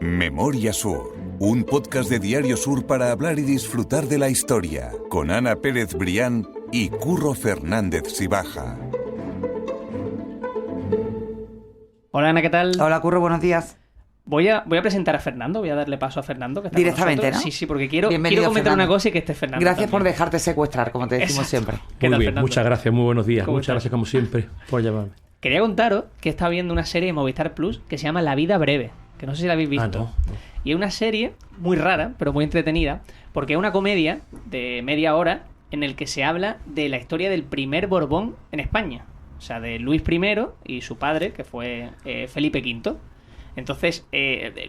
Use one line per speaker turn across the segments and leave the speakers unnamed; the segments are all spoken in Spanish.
Memoria Sur, un podcast de Diario Sur para hablar y disfrutar de la historia, con Ana Pérez Brián y Curro Fernández Sibaja.
Hola Ana, ¿qué tal?
Hola Curro, buenos días.
Voy a presentar a Fernando, voy a darle paso a Fernando. Que está
directamente, ¿no?
Sí, porque quiero
Bienvenido,
comentar
Fernando.
una cosa y que esté Fernando.
Gracias
también.
por dejarte secuestrar, como te decimos siempre.
¿Qué
Muy
tal,
bien,
Fernando?
muchas gracias, muy buenos días.
¿Cómo
Muchas
estás?
gracias como siempre por llamarme.
Quería contaros que estaba viendo una serie de Movistar Plus que se llama La Vida Breve, que no sé si la habéis visto.
No.
Y es una serie muy rara, pero muy entretenida, porque es una comedia de media hora en el que se habla de la historia del primer Borbón en España. O sea, de Luis I y su padre, que fue Felipe V. Entonces,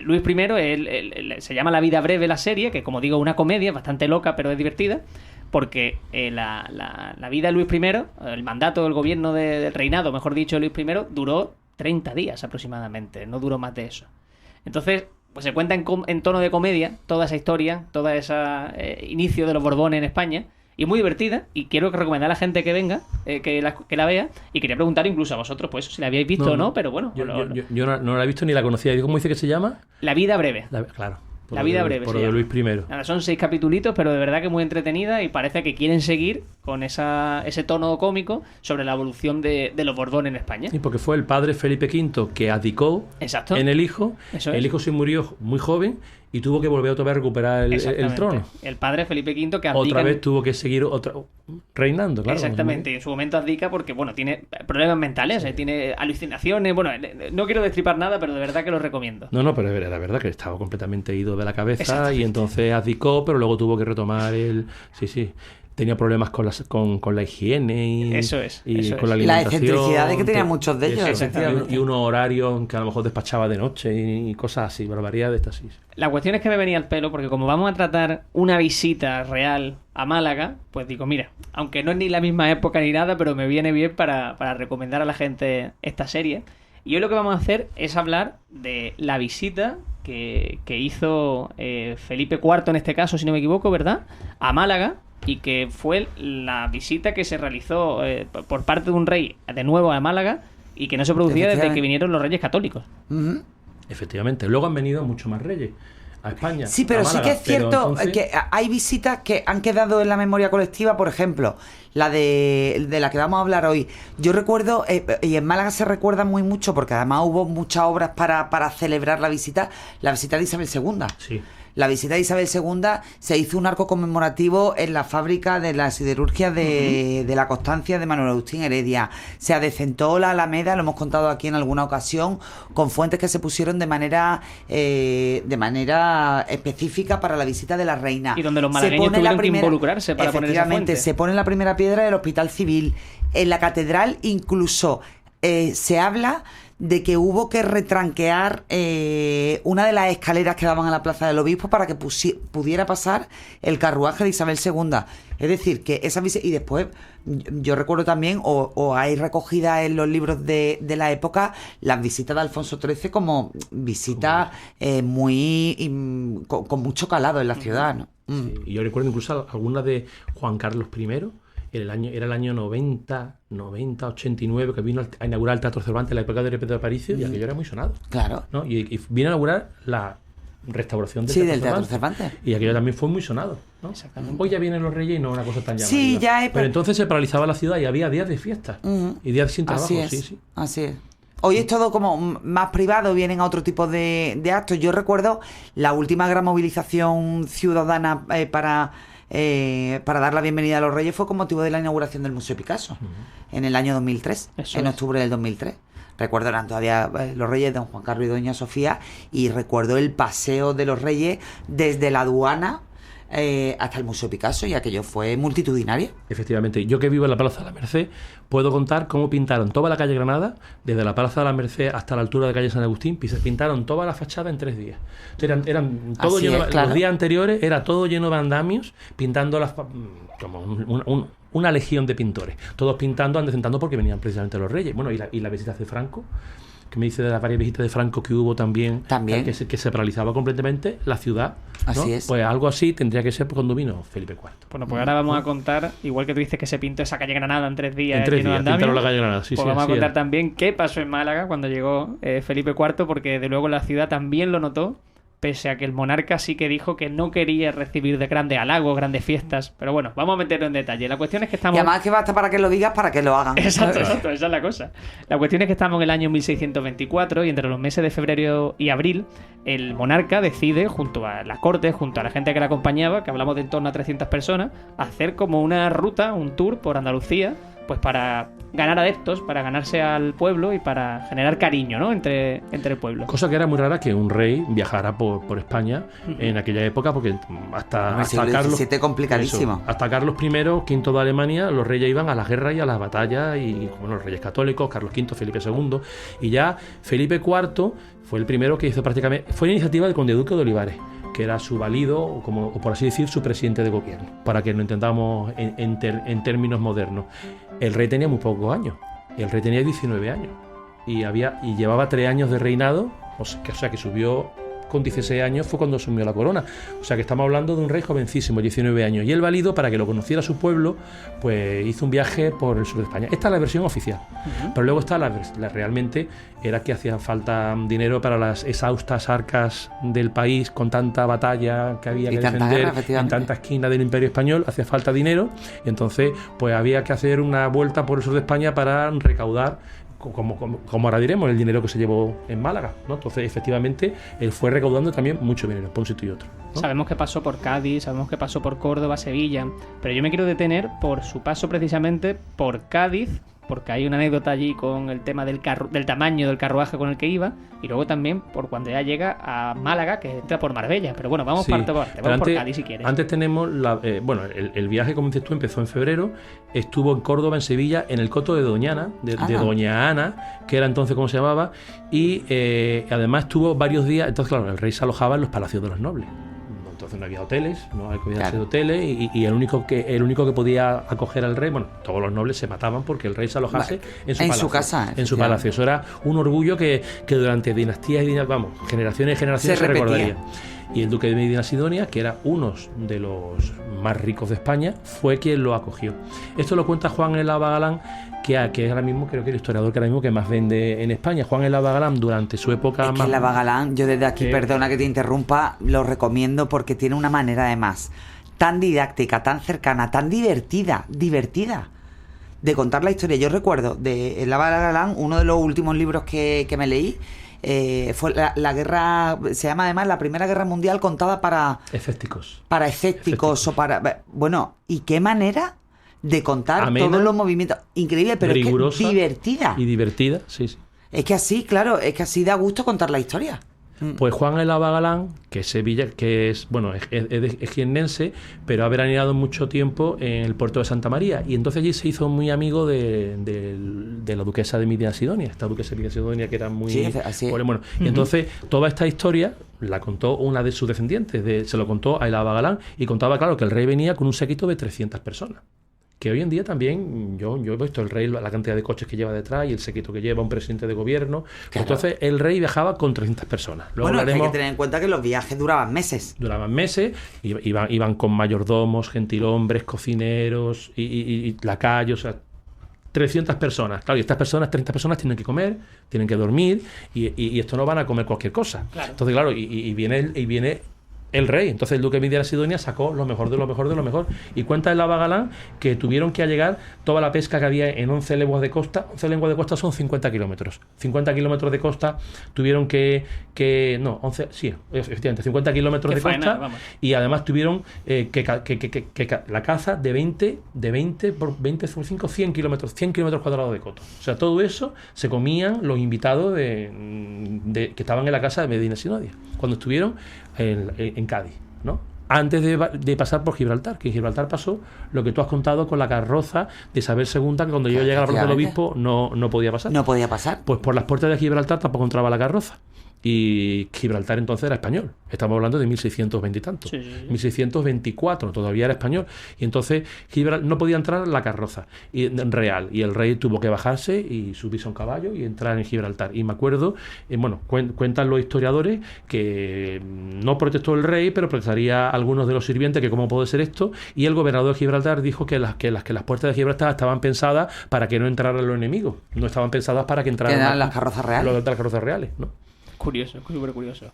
Luis I se llama La Vida Breve la serie, que como digo, es una comedia bastante loca, pero es divertida, porque la vida de Luis I, el mandato del gobierno del reinado, mejor dicho, de Luis I, duró 30 días aproximadamente, no duró más de eso. Entonces, pues se cuenta en tono de comedia toda esa historia, toda esa inicio de los Borbones en España, y muy divertida, y quiero recomendar a la gente que venga, que la vea, y quería preguntar incluso a vosotros, pues si la habíais visto o no, pero bueno.
Yo no la he visto ni la conocía. ¿Cómo dice que se llama?
La Vida Breve.
Claro.
La Vida Breve.
Por
se
lo de
llama.
Luis I.
Nada, son 6 capitulitos, pero de verdad que muy entretenida y parece que quieren seguir con ese tono cómico sobre la evolución de los Borbones en España.
Sí, porque fue el padre Felipe V que abdicó
Exacto.
en el hijo.
Eso es.
El hijo se murió muy joven y tuvo que volver otra vez a recuperar el
Exactamente.
trono.
El padre Felipe V que abdica.
Otra vez tuvo que seguir reinando, claro.
Exactamente, y en su momento abdica porque, bueno, tiene problemas mentales, tiene alucinaciones, bueno, no quiero destripar nada, pero de verdad que lo recomiendo.
No, pero era verdad que estaba completamente ido de la cabeza
Exactamente.
y entonces abdicó, pero luego tuvo que retomar Sí. Tenía problemas con la higiene y,
Eso es,
y
eso
con la
es.
La
alimentación.
excentricidad de que tenía muchos de ellos,
Eso,
efectivamente.
y unos horarios que a lo mejor despachaba de noche y cosas así, barbaridades de estas, sí.
La cuestión es que me venía al pelo porque como vamos a tratar una visita real a Málaga, pues digo, mira, aunque no es ni la misma época ni nada, pero me viene bien para recomendar a la gente esta serie. Y hoy lo que vamos a hacer es hablar de la visita que hizo Felipe IV, en este caso, si no me equivoco, ¿verdad?, a Málaga, y que fue la visita que se realizó por parte de un rey de nuevo a Málaga y que no se producía desde que vinieron los reyes católicos.
Ujú.
Efectivamente. Luego han venido muchos más reyes a España.
Sí, pero
a
sí
Málaga,
que es cierto
pero entonces-
que hay visitas que han quedado en la memoria colectiva, por ejemplo, la de la que vamos a hablar hoy. Yo recuerdo, y en Málaga se recuerda muy mucho, porque además hubo muchas obras para celebrar la visita de Isabel II.
Sí.
La visita de Isabel II se hizo un arco conmemorativo en la fábrica de la siderurgia de la Constancia de Manuel Agustín Heredia. Se adecentó la Alameda, lo hemos contado aquí en alguna ocasión, con fuentes que se pusieron de manera específica para la visita de la reina.
Y donde los
Se
malagueños
pone
tuvieron que involucrarse para poner esa
Efectivamente,
fuente.
se pone la primera piedra del Hospital Civil. En la catedral incluso se habla de que hubo que retranquear una de las escaleras que daban a la Plaza del Obispo para que pudiera pasar el carruaje de Isabel II. Es decir, que esa visita... Y después, yo recuerdo también, o hay recogida en los libros de la época, las visitas de Alfonso XIII como visitas con mucho calado en la ciudad, ¿no?
Sí, y yo recuerdo incluso algunas de Juan Carlos I, era el año 90, 89, que vino a inaugurar el Teatro Cervantes en la época de Pedro Aparicio, y aquello era muy sonado,
Claro.
¿no? Y vino a inaugurar la restauración del
Sí,
Teatro
del Teatro
Cervantes.
Cervantes.
Y aquello también fue muy sonado, ¿no?
Exactamente.
Hoy ya vienen los reyes y no es una cosa tan llamativa.
Sí, ya es...
Pero entonces se paralizaba la ciudad y había días de fiesta y días sin trabajo.
Así es,
Sí.
así es. Hoy es todo como más privado, vienen a otro tipo de actos. Yo recuerdo la última gran movilización ciudadana para dar la bienvenida a los Reyes fue con motivo de la inauguración del Museo Picasso en el año 2003,
Eso
en
es.
octubre del 2003. Recuerdo, eran todavía los Reyes, don Juan Carlos y doña Sofía, y recuerdo el paseo de los Reyes desde la aduana hasta el Museo Picasso, y aquello fue multitudinario.
Efectivamente, yo que vivo en la Plaza de la Merced, puedo contar cómo pintaron toda la calle Granada, desde la Plaza de la Merced hasta la altura de calle San Agustín, pintaron toda la fachada en 3 días. Eran todo
Así
lleno,
es, claro.
Los días anteriores era todo lleno de andamios, pintando como una legión de pintores, todos pintando, adecentando porque venían precisamente los reyes. Bueno, y la visita de Franco, que me dice de las varias visitas de Franco que hubo también. Que se paralizaba completamente la ciudad, ¿no?
Así es.
Pues algo así tendría que ser cuando vino Felipe IV.
Bueno, pues ahora vamos a contar, igual que tú dices que se pintó esa calle Granada en 3 días.
En 3
lleno de
días
andamios,
pintaron la calle Granada, sí,
pues
sí,
vamos a
así
contar
era.
también qué pasó en Málaga cuando llegó Felipe IV, porque de luego la ciudad también lo notó pese a que el monarca sí que dijo que no quería recibir de grandes halagos, grandes fiestas. Pero bueno, vamos a meterlo en detalle. La cuestión es que estamos...
Y además que basta para que lo digas, para que lo hagan.
Exacto, esa es la cosa. La cuestión es que estamos en el año 1624 y entre los meses de febrero y abril, el monarca decide, junto a la corte, junto a la gente que la acompañaba, que hablamos de en torno a 300 personas, hacer como una ruta, un tour por Andalucía, pues para ganar adeptos, para ganarse al pueblo y para generar cariño, ¿no? entre el pueblo.
Cosa que era muy rara que un rey viajara por España en aquella época, porque hasta Carlos...
XVII complicadísimo.
Eso, hasta Carlos I, V de Alemania, los reyes iban a las guerras y a las batallas, y bueno, los reyes católicos, Carlos V, Felipe II, y ya Felipe IV fue el primero que hizo prácticamente... Fue iniciativa del conde duque de Olivares, que era su valido, o por así decir, su presidente de gobierno, para que lo entendamos en términos modernos. El rey tenía muy pocos años, el rey tenía 19 años, y llevaba 3 años de reinado, o sea que subió con 16 años, fue cuando asumió la corona. O sea que estamos hablando de un rey jovencísimo, 19 años. Y el válido, para que lo conociera su pueblo, pues hizo un viaje por el sur de España. Esta es la versión oficial. Pero luego está la realmente, era que hacía falta dinero para las exhaustas arcas del país, con tanta batalla que había que defender en tanta esquina del Imperio Español, hacía falta dinero, y entonces pues había que hacer una vuelta por el sur de España para recaudar, como ahora diremos, el dinero que se llevó en Málaga, ¿no? Entonces, efectivamente, él fue recaudando también mucho dinero por un sitio y otro, ¿no?
Sabemos que pasó por Cádiz, sabemos que pasó por Córdoba, Sevilla, pero yo me quiero detener por su paso precisamente por Cádiz, porque hay una anécdota allí con el tema del tamaño del carruaje con el que iba, y luego también por cuando ya llega a Málaga, que entra por Marbella. Pero bueno, vamos parte por parte, vamos por Cádiz si quieres.
Antes tenemos, el viaje, como dices tú, empezó en febrero, estuvo en Córdoba, en Sevilla, en el coto de Doñana, de Doña Ana, que era entonces como se llamaba, y además estuvo varios días. Entonces, claro, el rey se alojaba en los palacios de los nobles. Entonces no había hoteles, no había hoteles, y el único que podía acoger al rey, bueno, todos los nobles se mataban porque el rey se alojase en su casa, en su palacio. Eso era un orgullo que durante dinastías y generaciones y generaciones se recordaría. Y el duque de Medina Sidonia, que era uno de los más ricos de España, fue quien lo acogió. Esto lo cuenta Juan el Alba Galán, que es ahora mismo, creo que el historiador que ahora mismo que más vende en España. Juan el Alba Galán, durante su época...
Es que el Alba Galán, yo desde aquí, perdona que te interrumpa, lo recomiendo porque tiene una manera además tan didáctica, tan cercana, tan divertida de contar la historia. Yo recuerdo de el Alba Galán, uno de los últimos libros que me leí, fue la guerra, se llama además la Primera Guerra Mundial contada para escépticos. O para... Bueno, ¿y qué manera de contar todos los movimientos? Increíble, pero rigurosa, es que divertida.
Y divertida, sí.
Es que así, claro, es que así da gusto contar la historia.
Pues Juan el Alba Galán, que es Sevilla, que es jiennense, pero ha veraneado mucho tiempo en el puerto de Santa María, y entonces allí se hizo muy amigo de la duquesa de Medina Sidonia, esta duquesa de Medina Sidonia que era muy...
Sí, así.
Bueno, y entonces toda esta historia la contó una de sus descendientes, se lo contó a el Alba Galán, y contaba, claro, que el rey venía con un séquito de 300 personas. Que hoy en día también, yo he visto el rey, la cantidad de coches que lleva detrás y el séquito que lleva un presidente de gobierno. Claro. Entonces el rey viajaba con 300 personas. Luego
hay que tener en cuenta que los viajes duraban meses.
Iban con mayordomos, gentilhombres, cocineros y lacayos, o sea, 300 personas. Claro, y estas personas, 30 personas, tienen que comer, tienen que dormir, y esto no van a comer cualquier cosa. Claro. Entonces, claro, y viene el rey. Entonces el duque de Medina Sidonia sacó lo mejor de lo mejor de lo mejor. Y cuenta el Alba Galán que tuvieron que allegar toda la pesca que había en 11 leguas de costa. 11 leguas de costa son 50 kilómetros. 50 kilómetros de costa tuvieron efectivamente, 50 kilómetros de costa. Vamos. Y además tuvieron que la caza de 20 por 20 por 5, 100 kilómetros cuadrados de coto. O sea, todo eso se comían los invitados que estaban en la casa de Medina Sidonia cuando estuvieron en Cádiz, ¿no? Antes de pasar por Gibraltar, que en Gibraltar pasó lo que tú has contado con la carroza de Isabel II, que cuando yo llegué a la plaza del obispo no podía pasar.
No podía pasar.
Pues por las puertas de Gibraltar tampoco entraba la carroza. Y Gibraltar entonces era español. Estamos hablando de 1620 y tanto. Sí. 1624, todavía era español. Y entonces no podía entrar la carroza real. Y el rey tuvo que bajarse y subirse a un caballo y entrar en Gibraltar. Y me acuerdo, cuentan los historiadores que no protestó el rey, pero protestaría algunos de los sirvientes, que cómo puede ser esto. Y el gobernador de Gibraltar dijo que las puertas de Gibraltar estaban pensadas para que no entraran los enemigos. No estaban pensadas para que entraran
las carrozas reales.
Las carrozas reales, ¿no?
Curioso, súper curioso.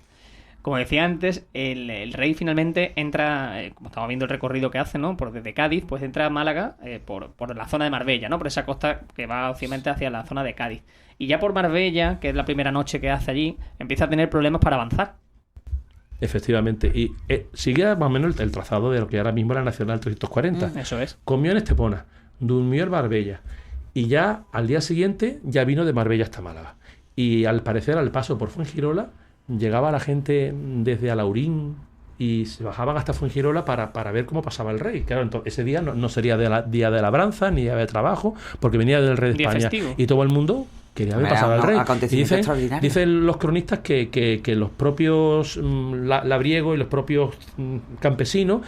Como decía antes, el rey finalmente entra, como estamos viendo el recorrido que hace, ¿no? Desde Cádiz, pues entra a Málaga por la zona de Marbella, ¿no? Por esa costa que va obviamente hacia la zona de Cádiz. Y ya por Marbella, que es la primera noche que hace allí, empieza a tener problemas para avanzar.
Efectivamente. Y sigue más o menos el trazado de lo que ahora mismo es la Nacional 340.
Eso es.
Comió en Estepona, durmió en Marbella. Y ya al día siguiente ya vino de Marbella hasta Málaga. Y al parecer, al paso por Fuengirola, llegaba la gente desde Alaurín y se bajaban hasta Fuengirola para ver cómo pasaba el rey. Claro, entonces ese día no sería día de labranza ni día de trabajo, porque venía del rey de
Día
España.
festivo.
Y todo el mundo quería ver pasar al rey. Y dicen los cronistas que los propios labriegos y los propios campesinos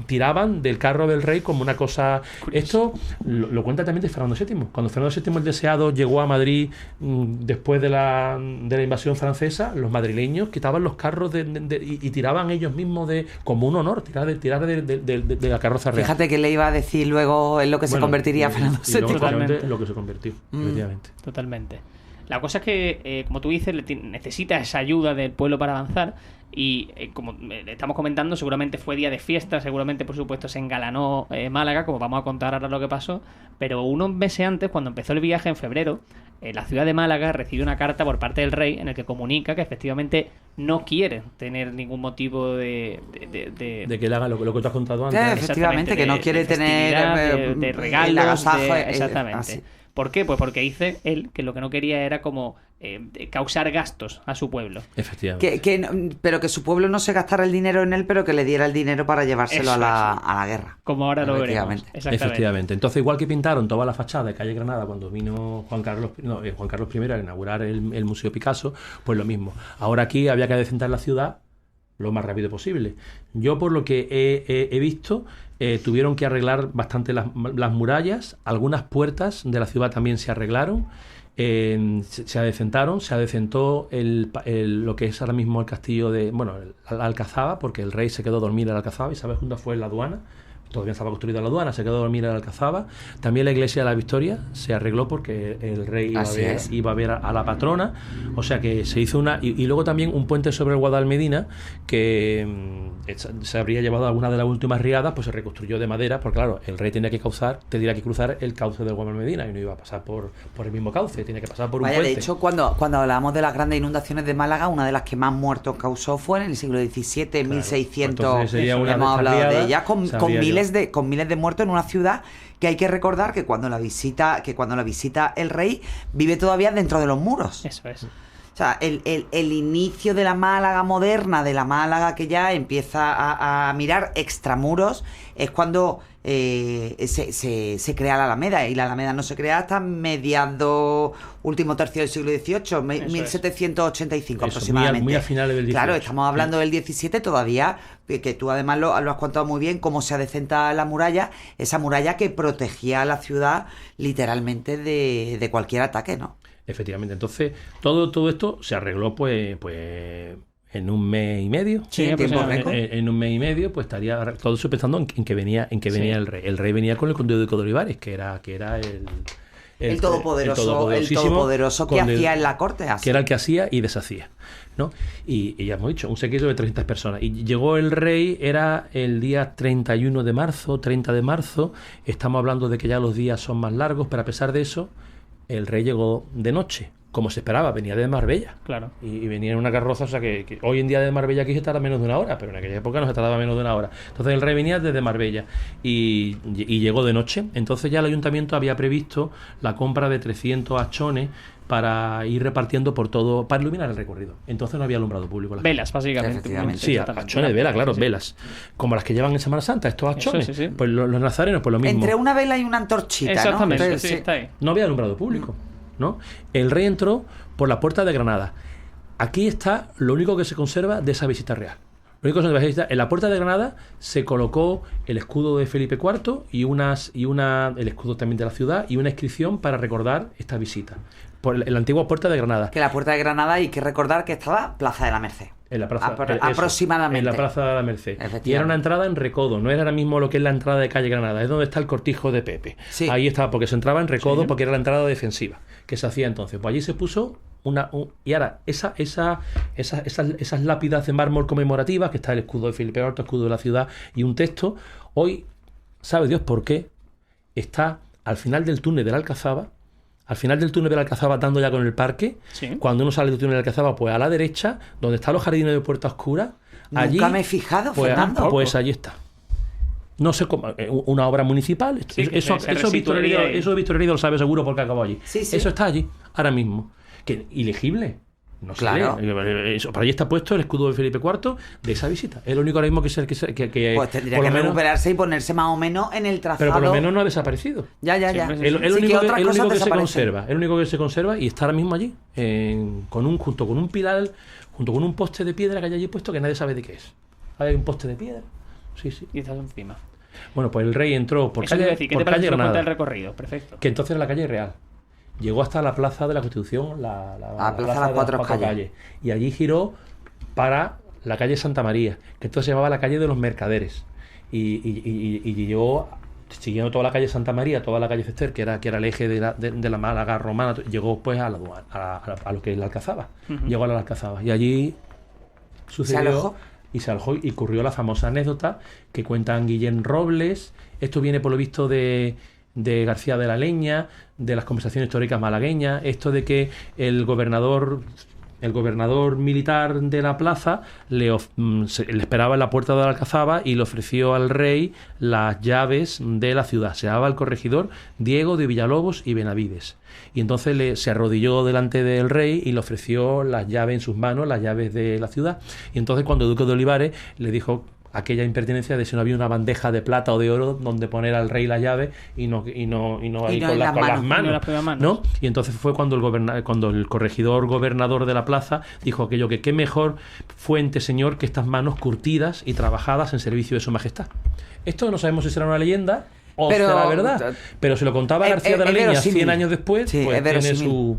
tiraban del carro del rey como una cosa...
Curioso.
Esto lo cuenta también de Fernando VII. Cuando Fernando VII el Deseado llegó a Madrid después de la invasión francesa, los madrileños quitaban los carros y tiraban ellos mismos como un honor, tirar de la carroza real.
Fíjate que le iba a decir luego en lo que se convertiría Fernando VII.
Totalmente lo que se convirtió, efectivamente.
Totalmente. La cosa es que, como tú dices, necesita esa ayuda del pueblo para avanzar. Y como estamos comentando, seguramente fue día de fiesta, seguramente por supuesto se engalanó Málaga, como vamos a contar ahora lo que pasó. Pero unos meses antes, cuando empezó el viaje en febrero, la ciudad de Málaga recibe una carta por parte del rey en el que comunica que efectivamente no quiere tener ningún motivo de
que le haga lo que tú has contado antes.
Efectivamente, que no quiere tener
de regalos,
el agasajo,
exactamente.
así.
¿Por qué? Pues porque dice él que lo que no quería era como causar gastos a su pueblo.
Efectivamente.
Pero que su pueblo no se gastara el dinero en él, pero que le diera el dinero para llevárselo a la guerra.
Como ahora lo veremos.
Efectivamente. Entonces, igual que pintaron toda la fachada de Calle Granada cuando vino Juan Carlos I a inaugurar el Museo Picasso, pues lo mismo. Ahora aquí había que adecentar la ciudad lo más rápido posible. Yo, por lo que he visto, tuvieron que arreglar bastante las murallas, algunas puertas de la ciudad también se arreglaron, se adecentaron, se adecentó lo que es ahora mismo el castillo la Alcazaba, porque el rey se quedó a dormir en la Alcazaba y ¿sabes dónde fue la aduana? Todavía estaba construida la aduana, se quedó a dormir en la Alcazaba. También la iglesia de la Victoria se arregló porque el rey iba a ver a la patrona. O sea que se hizo y luego también un puente sobre el Guadalmedina que se habría llevado alguna de las últimas riadas, pues se reconstruyó de madera, porque claro, el rey tenía que cruzar el cauce del Guadalmedina y no iba a pasar por el mismo cauce, tenía que pasar por un puente.
De hecho, cuando hablábamos de las grandes inundaciones de Málaga, una de las que más muertos causó fue en el siglo XVII, claro, 1600. Hemos hablado de ella, con miles de muertos en una ciudad que hay que recordar que cuando la visita el rey vive todavía dentro de los muros.
Eso es.
O sea, el inicio de la Málaga moderna, de la Málaga que ya empieza a mirar extramuros, es cuando se crea la Alameda. Y la Alameda no se crea hasta último tercio del siglo XVIII, 1785 aproximadamente.
Muy a finales del XVIII.
Claro, estamos hablando del XVII todavía, que tú además lo has contado muy bien, cómo se adecenta la muralla, esa muralla que protegía a la ciudad literalmente de cualquier ataque, ¿no?
Efectivamente. Entonces, todo esto se arregló pues en un mes y medio.
Sí, en tiempo récord.
En un mes y medio, pues estaría todo eso pensando en que venía el rey. El rey venía con el conde de Olivares, que era el
todopoderoso que hacía en la corte.
Que era el que hacía y deshacía, ¿no? Y ya hemos dicho, un séquito de 300 personas. Y llegó el rey, era el día 31 de marzo, 30 de marzo. Estamos hablando de que ya los días son más largos, pero a pesar de eso, el rey llegó de noche, como se esperaba, venía de Marbella.
Claro.
Y venía en una carroza, o sea que hoy en día de Marbella aquí se tarda menos de una hora, pero en aquella época no se tardaba menos de una hora. Entonces el rey venía desde Marbella y llegó de noche. Entonces ya el ayuntamiento había previsto la compra de 300 hachones para ir repartiendo por todo, para iluminar el recorrido. Entonces no había alumbrado público.
Velas, básicamente.
Sí, hachones de vela, claro, sí. Velas. Como las que llevan en Semana Santa, estos hachones. Sí. Pues los nazarenos, pues lo mismo.
Entre una vela y una antorchita,
exactamente,
¿no?
Sí, está ahí.
No había alumbrado público, ¿no? El rey entró por la puerta de Granada. Aquí está lo único que se conserva de esa visita real. Lo único que se visita, en la puerta de Granada se colocó el escudo de Felipe IV y el escudo también de la ciudad y una inscripción para recordar esta visita. Por la antigua puerta de Granada.
Que la puerta de Granada hay que recordar que estaba Plaza de la Merced.
En la plaza,
aproximadamente.
En la Plaza de la Merced. Y era una entrada en Recodo, no era ahora mismo lo que es la entrada de Calle Granada, es donde está el cortijo de Pepe. Sí. Ahí estaba, porque se entraba en Recodo, porque era la entrada defensiva que se hacía entonces. Pues allí se puso y ahora, esas lápidas de mármol conmemorativas, que está el escudo de Felipe IV, escudo de la ciudad y un texto, hoy, sabe Dios por qué, está al final del túnel de la Alcazaba, dando ya con el parque.
Sí.
Cuando uno sale del túnel de la Alcazaba, pues a la derecha, donde están los jardines de Puerta Oscura, allí,
Nunca me he fijado,
pues,
Fernando.
pues allí está. No sé cómo, una obra municipal.
Sí,
eso Víctor Herido lo sabe seguro porque acabó allí.
Sí.
Eso está allí, ahora mismo. Que ilegible. No
Claro.
sé. Por allí está puesto el escudo de Felipe IV de esa visita. Es lo único ahora mismo que
Pues tendría
por
que
lo menos,
recuperarse y ponerse más o menos en el trazado.
pero por lo menos no ha desaparecido.
Ya.
Siempre
El
Sí, que
único,
otras
el
cosas
único que se
desaparecen.
conserva. El único que se conserva y está ahora mismo allí. Junto con un pilar, junto con un poste de piedra que hay allí puesto que nadie sabe de qué es. Hay un poste de piedra. Sí.
Y estás encima.
Bueno, pues el rey entró por
Eso
calle,
quiero decir, ¿qué
por
te parece
calle
si nos cuenta
Granada,
el recorrido? Perfecto.
que entonces era la calle Real. Llegó hasta la Plaza de la Constitución, la
Plaza de las Cuatro Calles.
Y allí giró para la calle Santa María, que entonces se llamaba la calle de los Mercaderes. Y llegó, siguiendo toda la calle Santa María, toda la calle Cester, que era el eje de la Málaga romana, llegó pues a lo que es la Alcazaba.
Uh-huh.
Llegó a la Alcazaba. Y allí sucedió...
Se alojó.
Y ocurrió la famosa anécdota que cuentan Guillén Robles. Esto viene por lo visto de García de la Leña, de las conversaciones históricas malagueñas, esto de que el gobernador militar de la plaza le esperaba en la puerta de la Alcazaba y le ofreció al rey las llaves de la ciudad. Se llamaba el corregidor Diego de Villalobos y Benavides. Y entonces se arrodilló delante del rey y le ofreció las llaves en sus manos, las llaves de la ciudad. Y entonces cuando el duque de Olivares le dijo aquella impertinencia de si no había una bandeja de plata o de oro donde poner al rey la llave y no ahí con las manos, ¿no? Y entonces fue cuando el corregidor gobernador de la plaza dijo aquello que qué mejor fuente, señor, que estas manos curtidas y trabajadas en servicio de su majestad. Esto no sabemos si será una leyenda o será verdad, pero se lo contaba García de la Leña 100 años después,
sí,
pues tiene su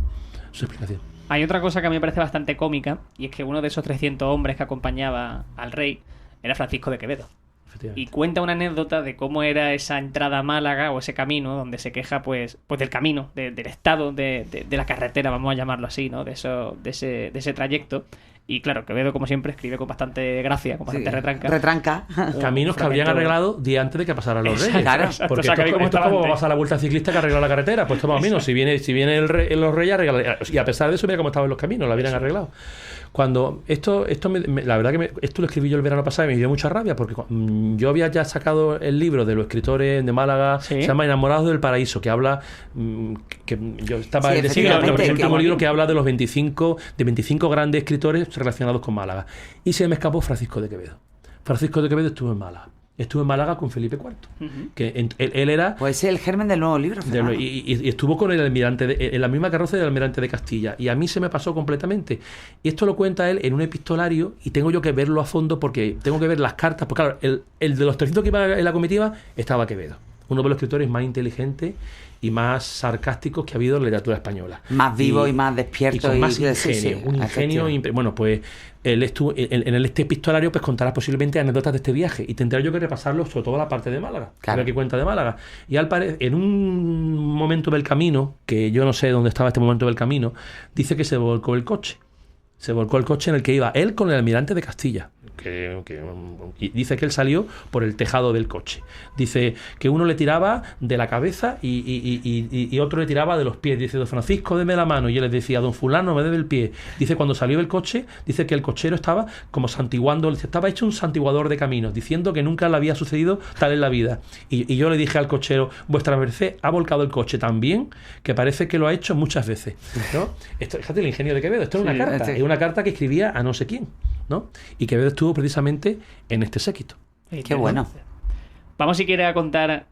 explicación.
Hay otra cosa que a mí me parece bastante cómica, y es que uno de esos 300 hombres que acompañaba al rey era Francisco de Quevedo. Y cuenta una anécdota de cómo era esa entrada a Málaga o ese camino donde se queja pues del camino, del estado de la carretera, vamos a llamarlo así, ¿no? De ese trayecto. Y claro, Quevedo, como siempre, escribe con bastante gracia, con bastante retranca.
Caminos que habrían arreglado día antes de que pasaran los reyes.
Claro.
Porque esto es como vas a la vuelta ciclista que arregla la carretera. Pues toma menos, si viene los reyes, arregla. Y a pesar de eso, mira cómo estaban los caminos, lo habrían arreglado. Cuando esto la verdad que esto lo escribí yo el verano pasado y me dio mucha rabia porque yo había ya sacado el libro de los escritores de Málaga,
¿sí?
Se llama Enamorados del Paraíso, que habla que yo estaba
sí,
el último libro que habla de los 25 grandes escritores relacionados con Málaga, y se me escapó Francisco de Quevedo. Francisco de Quevedo estuvo en Málaga con Felipe IV, que él era...
Pues es el germen del nuevo libro,
y estuvo con el almirante en la misma carroza del almirante de Castilla, y a mí se me pasó completamente. Y esto lo cuenta él en un epistolario, y tengo yo que verlo a fondo porque tengo que ver las cartas, porque claro, el de los 300 que iba en la comitiva estaba Quevedo, uno de los escritores más inteligentes y más sarcásticos que ha habido en la literatura española.
Más vivo y más despierto.
Y con más ingenio.
Sí,
un ingenio... Bueno, pues él estuvo en este epistolario, pues contará posiblemente anécdotas de este viaje y tendré yo que repasarlo, sobre todo la parte de Málaga,
claro.
A ver qué cuenta de Málaga. Y al parecer, en un momento del camino, que yo no sé dónde estaba este momento del camino, dice que se volcó el coche. Se volcó el coche en el que iba él con el almirante de Castilla. Y dice que él salió por el tejado del coche. Dice que uno le tiraba de la cabeza y otro le tiraba de los pies. Dice, don Francisco, deme la mano. Y él le decía, don fulano, me debe el pie. Dice, cuando salió del coche, dice que el cochero estaba como santiguando, estaba hecho un santiguador de caminos, diciendo que nunca le había sucedido tal en la vida. Y yo le dije al cochero, vuestra merced ha volcado el coche tan bien que parece que lo ha hecho muchas veces, ¿no? Esto, fíjate el ingenio de Quevedo. Esto es una carta. Es una carta que escribía a no sé quién, ¿no? Y Quevedo estuvo precisamente en este séquito.
Qué bueno.
Vamos, si quiere, a contar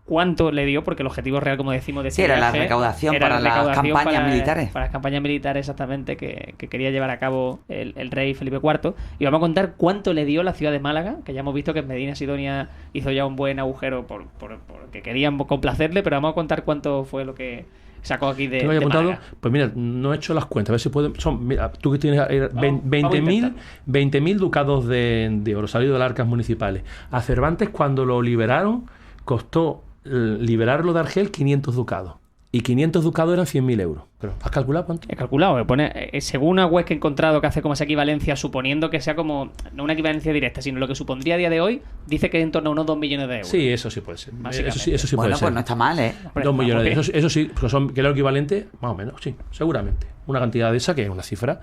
cuánto le dio, porque el objetivo real, como decimos, de este
era
viaje,
la recaudación para las campañas militares.
Para las campañas militares, exactamente, que quería llevar a cabo el rey Felipe IV. Y vamos a contar cuánto le dio la ciudad de Málaga, que ya hemos visto que en Medina Sidonia hizo ya un buen agujero porque querían complacerle, pero vamos a contar cuánto fue lo que sacó aquí de
apuntado? Pues mira, no he hecho las cuentas, a ver si pueden. Mira, tú que tienes 20.000 ducados de oro salido de las arcas municipales. A Cervantes, cuando lo liberaron, costó liberarlo de Argel 500 ducados. y 500 ducados eran 100.000 euros. Pero, ¿has calculado cuánto?
He calculado, me pone, según una web que he encontrado que hace como esa equivalencia, suponiendo que sea como, no una equivalencia directa, sino lo que supondría a día de hoy, dice que en torno a unos 2 millones de euros.
Sí, eso sí puede ser. Eso sí
Bueno,
puede ser.
pues no está mal, ¿eh?
2 millones de euros. Eso sí, que es lo equivalente, más o menos, sí, seguramente. Una cantidad de esa que es una cifra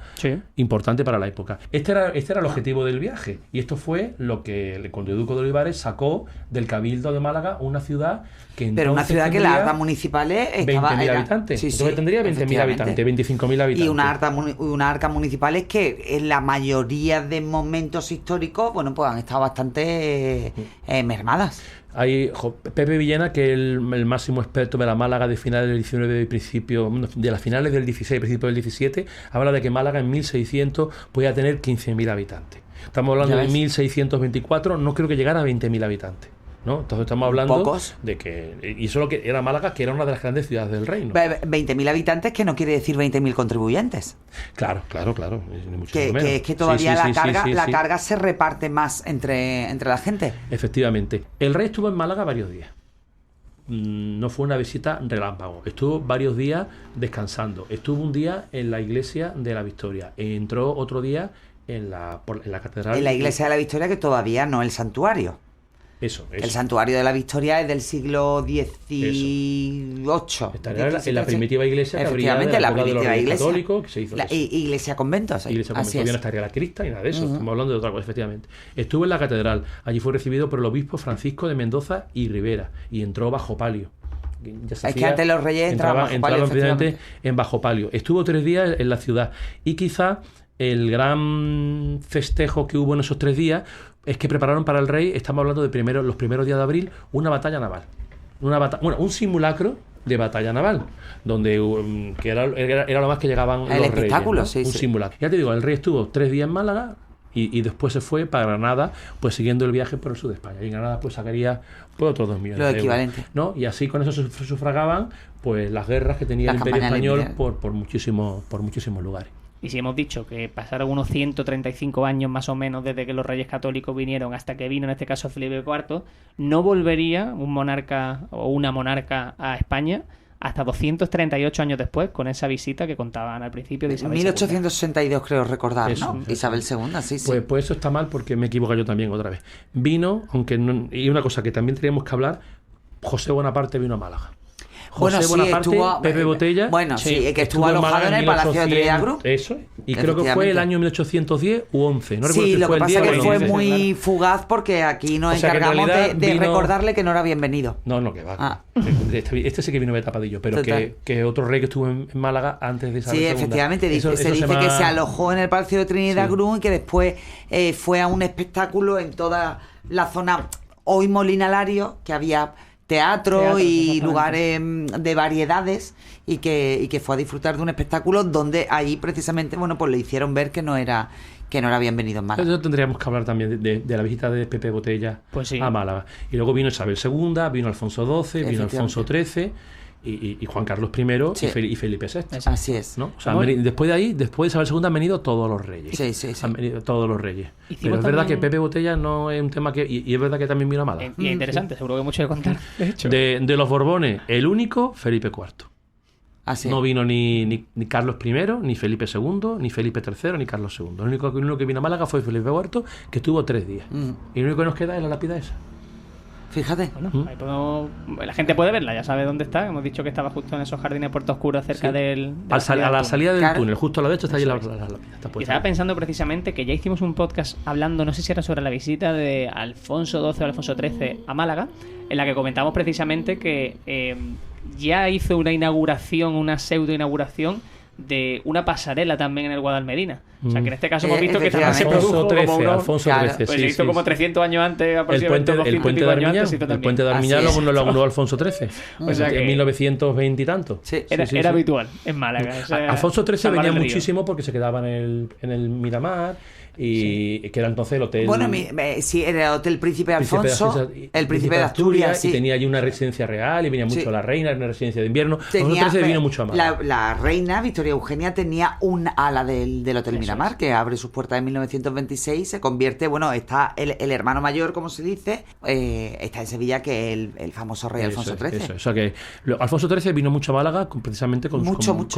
importante para la época. Este era el objetivo del viaje. Y esto fue lo que el conde Duque de Olivares sacó del Cabildo de Málaga, una ciudad que
Pero una ciudad que las arcas municipales estaba...
20.000 habitantes. Entonces tendría 20.000 habitantes, 25.000 habitantes.
Y una arcas municipales que en la mayoría de momentos históricos, bueno, pues han estado bastante mermadas.
Hay Pepe Villena, que es el máximo experto de la Málaga de finales del 19 y principio de las finales del 16 y principio del 17, habla de que Málaga en 1600 podía tener 15.000 habitantes. Estamos hablando de 1624, no creo que llegara a 20.000 habitantes, ¿no? Entonces estamos hablando
¿Pocos?
de que... Y eso lo que era Málaga, que era una de las grandes ciudades del reino.
20.000 habitantes, que no quiere decir 20.000 contribuyentes.
Claro. Ni mucho menos.
Que es que todavía la carga se reparte más entre la gente.
Efectivamente. El rey estuvo en Málaga varios días. No fue una visita relámpago. Estuvo varios días descansando. Estuvo un día en la iglesia de la Victoria. Entró otro día en la catedral.
En la iglesia de la Victoria, que todavía no es el santuario.
Eso.
El santuario de la Victoria es del siglo XVIII.
Estaría en la primitiva iglesia que habría de la época de los Reyes Católicos, que se hizo
iglesia convento. Sí.
Iglesia convento. Todavía no estaría la crista ni nada de eso. Estamos hablando de otra cosa, efectivamente. Estuvo en la catedral. Allí fue recibido por el obispo Francisco de Mendoza y Rivera y entró bajo palio.
Es que antes los reyes entraban
en bajo palio. Estuvo 3 días en la ciudad y quizá el gran festejo que hubo en esos 3 días es que prepararon para el rey, estamos hablando de los primeros días de abril, una batalla naval. Un simulacro de batalla naval, donde que era lo más que llegaban
el
los
espectáculo,
reyes, ¿no?
sí.
Un simulacro. Ya te digo, el rey estuvo 3 días en Málaga y después se fue para Granada, pues siguiendo el viaje por el sur de España. Y en Granada pues sacaría otros 2 millones
lo
de
equivalente.
euros, ¿no? Y así con eso se sufragaban pues las guerras que tenía el Imperio Español por muchísimos lugares.
Y si hemos dicho que pasaron unos 135 años más o menos desde que los reyes católicos vinieron hasta que vino en este caso Felipe IV, no volvería un monarca o una monarca a España hasta 238 años después, con esa visita que contaban al principio de Isabel II.
1862 creo recordar,
eso,
¿no? Isabel II, sí.
Pues eso está mal porque me equivoco yo también otra vez. Vino, y una cosa que también teníamos que hablar, José Bonaparte vino a Málaga. José Bonaparte, Pepe Botella.
Bueno, sí, que estuvo alojado en el Palacio de Trinidad Group.
Eso, y creo que fue el año 1810 u 11. No recuerdo
sí,
si
lo
fue
que
el
pasa
día
es que
o
fue
el 11.
muy fugaz porque aquí nos encargamos de recordarle que no era bienvenido.
No, que va. Este sí que vino tapadillo, pero que otro rey que estuvo en Málaga antes de Isabel II.
Sí, efectivamente, se dice que se alojó en el Palacio de Trinidad Group y que después fue a un espectáculo en toda la zona hoy Molina Lario, que había teatro y lugares de variedades y que fue a disfrutar de un espectáculo donde ahí precisamente pues le hicieron ver que no era bienvenido en Málaga.
Eso tendríamos que hablar también de la visita de Pepe Botella a Málaga. Y luego vino Isabel II, vino Alfonso XII, vino Alfonso XIII y Juan Carlos I y Felipe VI.
Así es.
¿No? O sea, después de Isabel II han venido todos los reyes.
Sí.
Han venido todos los reyes. Pero es verdad que Pepe Botella no es un tema que... Y es verdad que también vino a Málaga.
Y es interesante, seguro que hay mucho que contar. De hecho.
De los Borbones, el único, Felipe IV.
Así
no vino ni Carlos I, ni Felipe II, ni Felipe III, ni Carlos II. El único que vino a Málaga fue Felipe IV, que estuvo 3 días. Y lo único que nos queda es la lápida esa.
Fíjate.
Bueno, ahí la gente puede verla, ya sabe dónde está. Hemos dicho que estaba justo en esos jardines de Puerto Oscuro, cerca de
la salida del túnel, justo a la derecha está allí la lápida.
Y estaba pensando precisamente que ya hicimos un podcast hablando, no sé si era sobre la visita de Alfonso XII o Alfonso XIII a Málaga, en la que comentamos precisamente que ya hizo una inauguración, una pseudo inauguración de una pasarela también en el Guadalmedina. O sea, que en este caso hemos visto que también se produjo
Alfonso XIII,
pues se hizo como 300 años antes, aproximadamente.
El puente de Armiñán lo inauguró Alfonso XIII. O sea, en 1920 y tanto.
Era habitual en Málaga.
Alfonso XIII venía muchísimo porque se quedaba en el Miramar y que era entonces el hotel...
Bueno, sí, era el Hotel Príncipe Alfonso, el Príncipe de Asturias,
y tenía allí una residencia real y venía mucho la reina, era una residencia de invierno. Alfonso XIII vino mucho a Málaga.
La reina Victoria María Eugenia tenía un ala del Hotel Miramar, que abre sus puertas en 1926, se convierte, bueno, está el hermano mayor, como se dice, está en Sevilla, que es el famoso rey Alfonso XIII.
O sea que Alfonso XIII vino mucho a Málaga precisamente con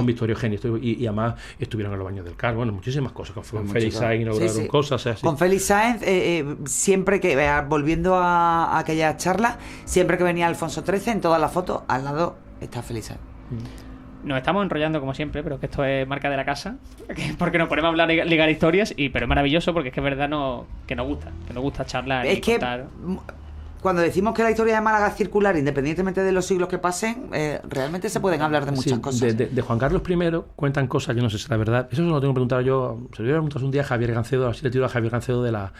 Victoria Eugenia, y además estuvieron en los baños del Car, bueno, muchísimas cosas, con Félix Sáenz inauguraron cosas. O sea,
con Félix Sáenz, siempre que, volviendo a aquella charla, siempre que venía Alfonso XIII, en todas las fotos, al lado está Félix Sáenz.
Nos estamos enrollando como siempre, pero que esto es marca de la casa, porque nos ponemos a hablar ligar historias, pero es maravilloso porque es que es verdad que nos gusta charlar
es
y
que
contar.
Cuando decimos que la historia de Málaga es circular, independientemente de los siglos que pasen, realmente se pueden hablar de muchas cosas.
De Juan Carlos I cuentan cosas que no sé si es la verdad. Eso se lo tengo que preguntar yo. Se lo voy a preguntar un día a Javier Gancedo, así le tiro a Javier Gancedo de la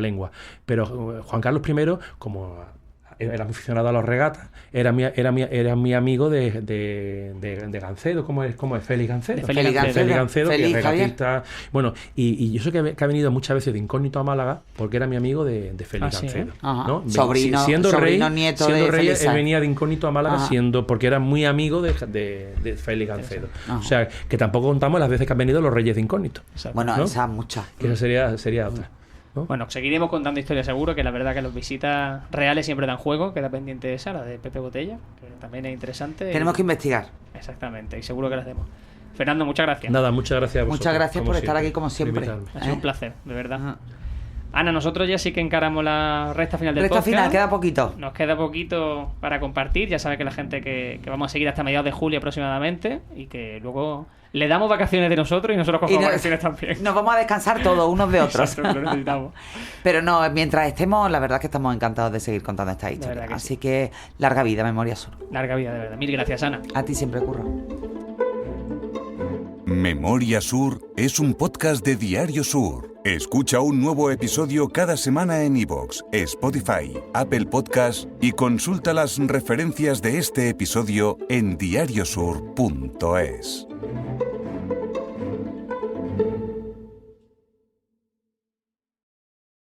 lengua. Pero Juan Carlos I, como era aficionado a los regatas, era mi amigo de Gancedo. ¿Cómo es Félix Gancedo?
Félix
Gancedo, que es regatista. Bueno, y yo sé que ha venido muchas veces de incógnito a Málaga porque era mi amigo de Félix Gancedo. ¿No?
Sobrino, nieto de
rey,
Félix.
Él venía de incógnito a Málaga porque era muy amigo de Félix Gancedo. O sea, que tampoco contamos las veces que han venido los reyes de incógnito.
Bueno,
¿no?
esas muchas.
Que esa sería otra. ¿no?
Bueno, seguiremos contando historias seguro, que la verdad que las visitas reales siempre dan juego. Queda pendiente esa, la de Pepe Botella, que también es interesante.
Tenemos que investigar.
Exactamente, y seguro que la hacemos. Fernando, muchas gracias.
Nada, muchas gracias a vosotros.
Muchas gracias por estar aquí como siempre.
Ha sido un placer, de verdad. Ana, nosotros ya sí que encaramos la recta final del podcast.
Recta final, queda poquito.
Nos queda poquito para compartir. Ya sabe que la gente que vamos a seguir hasta mediados de julio aproximadamente, y que luego le damos vacaciones de nosotros y nosotros cogemos vacaciones también.
Nos vamos a descansar todos, unos de otros.
Exacto, lo necesitamos.
Pero no, mientras estemos, la verdad es que estamos encantados de seguir contando esta historia. Así que larga vida, Memoria Sur.
Larga vida, de verdad. Mil gracias, Ana.
A ti siempre, Curro.
Memoria Sur es un podcast de Diario Sur. Escucha un nuevo episodio cada semana en iVoox, Spotify, Apple Podcasts y consulta las referencias de este episodio en diariosur.es.